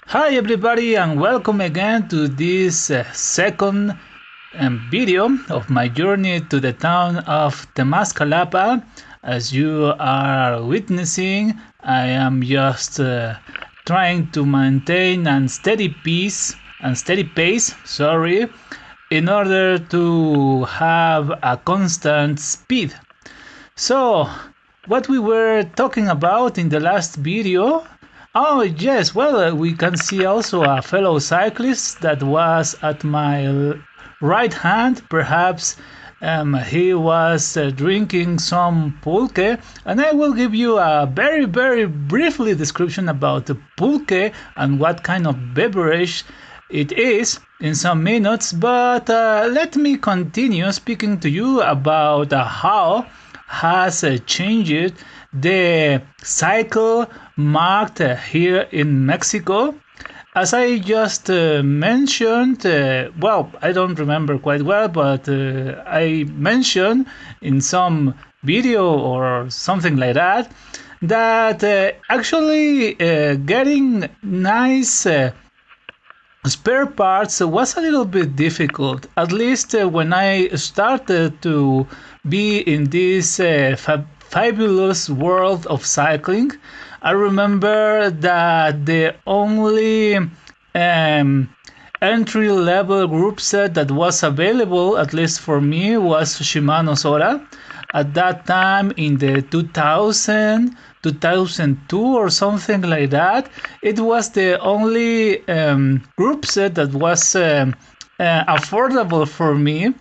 Hi everybody and welcome again to this second video of my journey to the town of Temascalapa. As you are witnessing, I am just trying to maintain a steady pace, in order to have a constant speed. So, what we were talking about in the last video. Oh, yes, well, we can see also a fellow cyclist that was at my right hand. Perhaps he was drinking some pulque, and I will give you a very, very briefly description about the pulque and what kind of beverage it is in some minutes. But let me continue speaking to you about how has changed the cycle marked here in Mexico. As I just mentioned, I don't remember quite well, but I mentioned in some video or something like that, that actually getting nice spare parts was a little bit difficult, at least when I started to be in this fabulous world of cycling. I remember that the only entry level group set that was available, at least for me, was Shimano Sora. At that time, in the 2002 or something like that, it was the only group set that was affordable for me.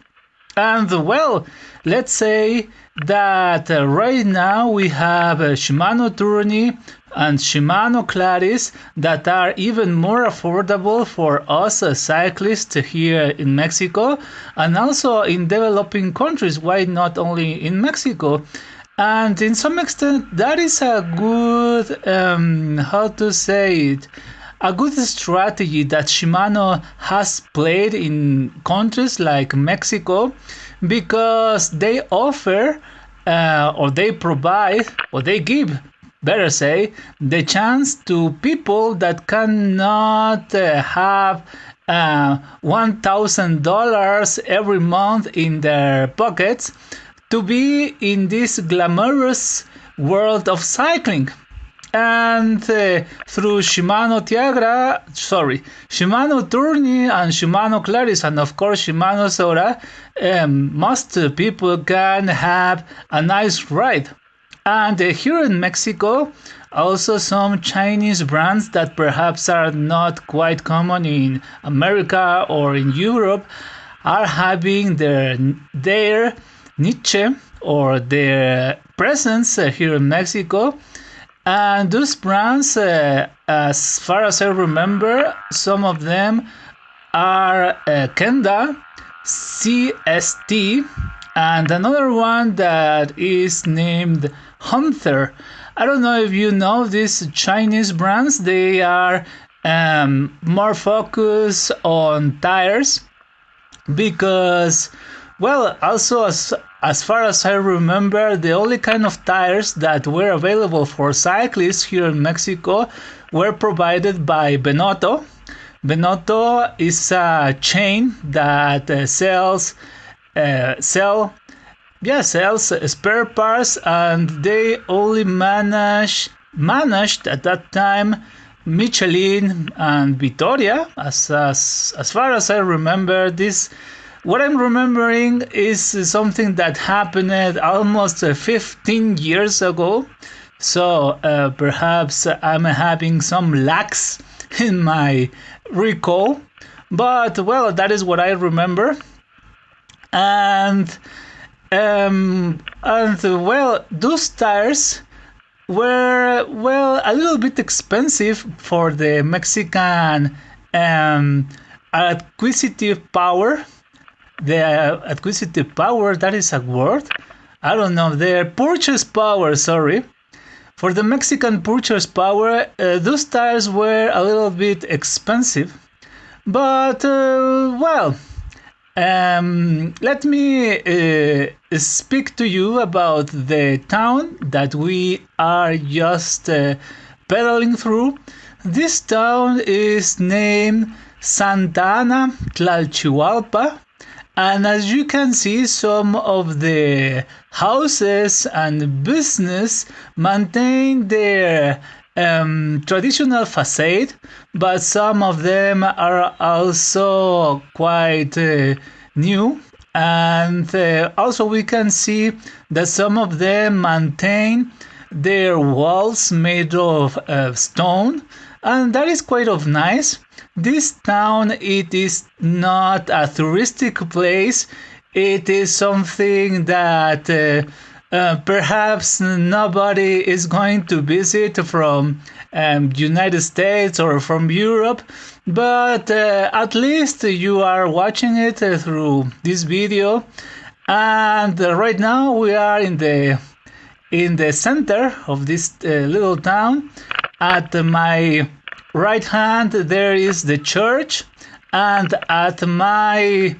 And well, let's say that right now we have Shimano Tourney and Shimano Claris that are even more affordable for us as cyclists here in Mexico and also in developing countries. Why not only in Mexico? And in some extent, that is a good, a good strategy that Shimano has played in countries like Mexico, because they offer or they provide or they give, better say, the chance to people that cannot have $1,000 every month in their pockets to be in this glamorous world of cycling. And through Shimano Tourney and Shimano Claris, and of course Shimano Sora, most people can have a nice ride. And here in Mexico, also some Chinese brands that perhaps are not quite common in America or in Europe are having their niche or their presence here in Mexico. And those brands, as far as I remember, some of them are Kenda, CST, and another one that is named Hunter. I don't know if you know these Chinese brands. They are more focused on tires because, well, also as far as I remember, the only kind of tires that were available for cyclists here in Mexico were provided by Benotto. Benotto is a chain that sells spare parts, and they only managed at that time Michelin and Vittoria. As far as I remember, what I'm remembering is something that happened almost 15 years ago. So perhaps I'm having some lacks in my recall. But well, that is what I remember. And well, those tires were, well, a little bit expensive for the Mexican acquisitive power. The acquisitive power, that is a word? I don't know. The purchase power, sorry. For the Mexican purchase power, those tires were a little bit expensive. But, let me speak to you about the town that we are just pedaling through. this town is named Santa Ana Tlachihualpa, and as you can see, some of the houses and business maintain their traditional facade, but some of them are also quite new. And also we can see that some of them maintain their walls made of stone, and that is quite of nice. This town, it is not a touristic place. It is something that perhaps nobody is going to visit from United States or from Europe, but at least you are watching it through this video. And right now we are in the center of this little town. At my right hand there is the church, and at my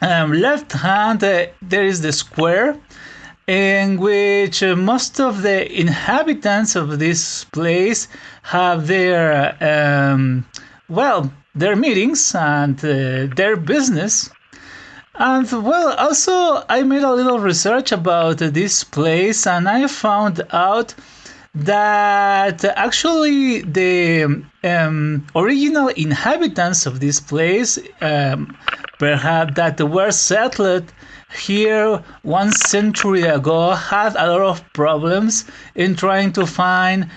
left hand there is the square in which most of the inhabitants of this place have their their meetings and their business. And also I made a little research about this place, and I found out that actually the original inhabitants of this place, perhaps that were settled here 1 century ago, had a lot of problems in trying to find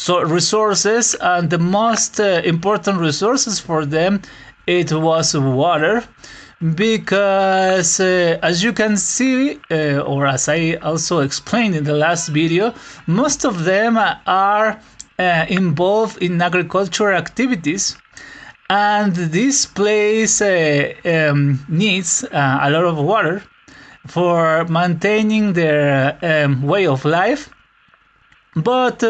resources, and the most important resources for them, it was water, because as you can see, or as I also explained in the last video, most of them are involved in agricultural activities, and this place needs a lot of water for maintaining their way of life. But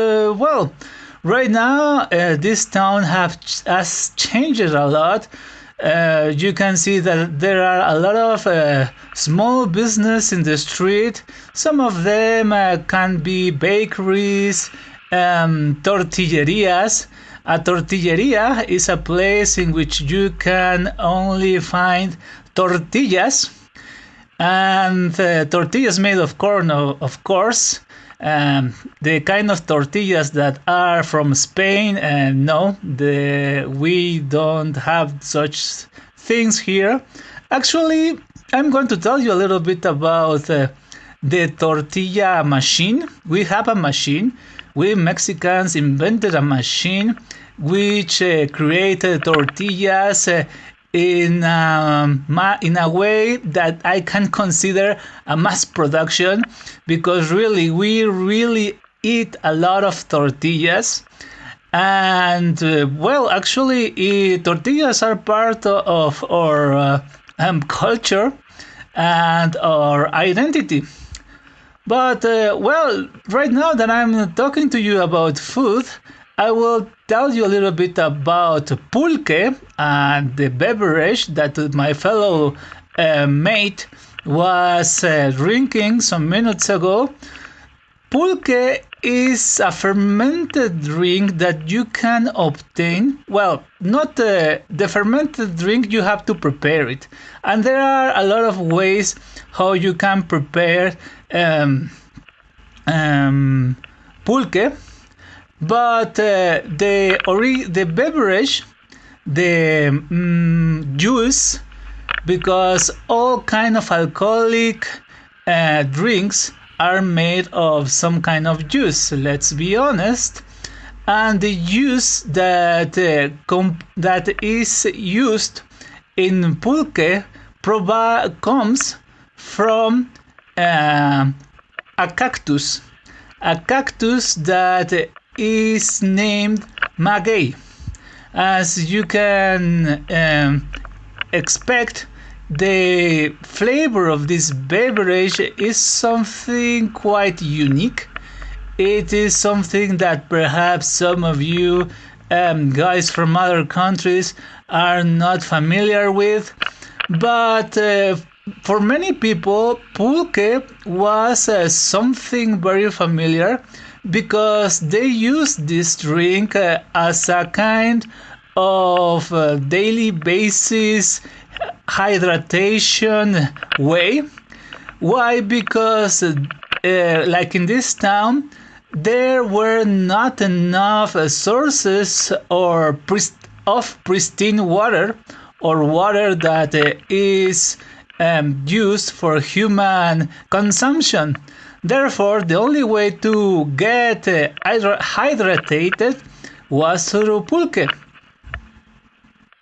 right now this town has changed a lot. You can see that there are a lot of small business in the street. Some of them can be bakeries, tortillerias. A tortilleria is a place in which you can only find tortillas, and tortillas made of corn, of course. The kind of tortillas that are from Spain, and no, we don't have such things here. Actually, I'm going to tell you a little bit about the tortilla machine. We have a machine. We Mexicans invented a machine which created tortillas in a way that I can consider a mass production, because we really eat a lot of tortillas. And actually tortillas are part of our culture and our identity. But right now that I'm talking to you about food, I will tell you a little bit about pulque and the beverage that my fellow mate was drinking some minutes ago. Pulque is a fermented drink that you can obtain. Well, not the fermented drink, you have to prepare it. And there are a lot of ways how you can prepare pulque. But the beverage, the juice, because all kind of alcoholic drinks are made of some kind of juice, let's be honest. And the juice that is used in pulque comes from a cactus that is named maguey. As you can expect, the flavor of this beverage is something quite unique. It is something that perhaps some of you guys from other countries are not familiar with, but for many people, pulque was something very familiar, because they use this drink as a kind of daily basis hydration way. Why? Because like in this town, there were not enough sources of pristine water, or water that is used for human consumption. Therefore, the only way to get hydrated was through pulque.